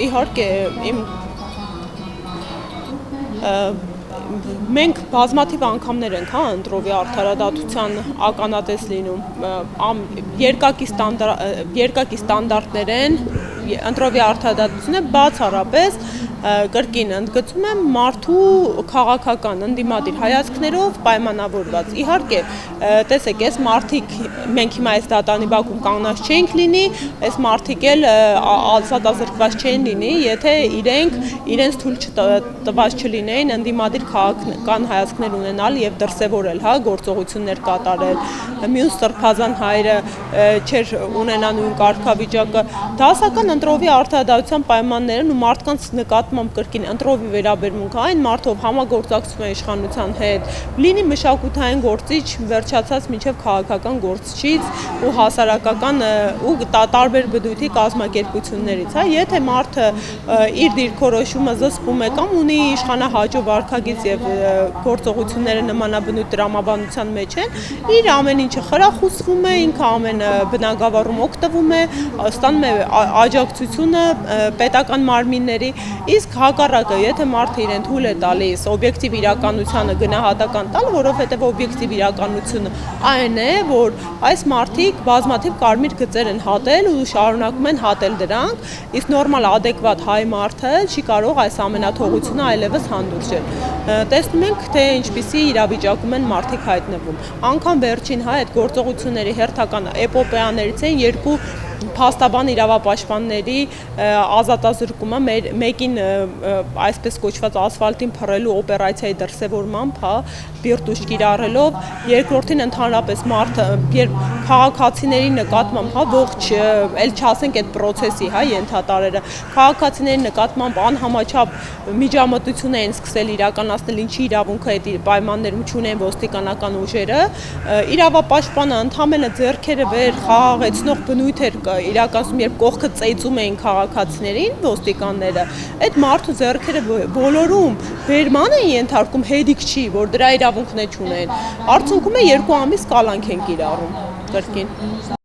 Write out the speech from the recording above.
իհարկե մենք բազմաթիվ անգամներ ենք ընտրովի արդարադատության ականատես լինում, երկակի ստանդարտներ են, ընտրովի արդարադատությունը բացառապես կրկին ընդգծում եմ մարդու քաղաքական ընդդիմադիր հայացքներով պայմանավորված։ Իհարկե, տեսեք, այս մարդիկ մենք հիմա այս դատանի բակում կանգնած չենք լինի, այս մարդիկ էլ ազատազրկված չեն լինի, եթե իրենց թույլ տված չլինեին ընդդիմադիր քաղաքական հայացքներ ունենալ եւ դրսեւորել, գործողություններ կատարել։ Մյուս սրբազան հայրը չէր ունենա նույն կարգավիճակը։ Դասական ընտրովի արդարադատության պայմաններն ու մարդկանց նկատմամբ կրկին ընտրովի վերաբերմունքը այն մարդով համագործակցում է իշխանության հետ, լինի մշակութային գործիչ, վերջացած մինչև քաղաքական գործչից ու հասարակական ու տարբեր բնույթի կազմակերպություններից, եթե մարդը իր դիրքորոշումը զսպում է կամ ունի իշխանահաճո վարքագիծ եւ գործողությունները նմանաբնույթ տրամաբանության մեջ են, իր ամեն ինչը խրախուսվում է, ինքը ամեն բնագավառում օգտվում է, ստանում է աջակցությունը պետական մարմինների, իսկ հակառակը, եթե մարդը իրեն թույլ է տալիս օբյեկտիվ իրականությանը գնահատական տալ, որովհետեւ օբյեկտիվ իրականությունը այն է, որ այս մարդիկ բազմաթիվ կարմիր գծեր են հատել ու շարունակում են հատել դրանք, իսկ նորմալ adekvat հայ մարդը չի կարող այս ամենաթողությունը այլևս հանդուրժել։ Տեսնում ենք, թե ինչպիսի իրավիճակում են մարդիկ հայտնվում։ Անգամ վերջին այդ գործողությունների հերթական էպոպեաներից են երկու փաստաբան իրավապաշտպանների ազատազրկումը, մեկին այսպես կոչված ասֆալտին փռելու օպերացիայի դրսևորմամբ, բիրտուշ կիրառելով, երկրորդին ընդհանրապես մարդը, երբ քաղաքացիների նկատմամբ, ողջ, էլ չասենք այդ process-ի, ենթատարերը, քաղաքացիների նկատմամբ անհամաչափ միջամտություն էին սկսել իրականացնել, ինչի իրավունքը այդ պայմաններում չունեն ոստիկանական ուժերը, իրավապաշտպանը ընդամենը ձեռքերը վեր խաղաղեցնող բնույթ էր իրականացում, երբ կողքը ծեծում էին քաղաքացիներին, ոստիկանները, այդ մարդու ձեռքերը բոլորում բերման են ենթարկում, հետիք չի, որ դրա իրավունքն է չունեն, արդյունքում է 2 ամիս կալանք են կիրառում, կրկին։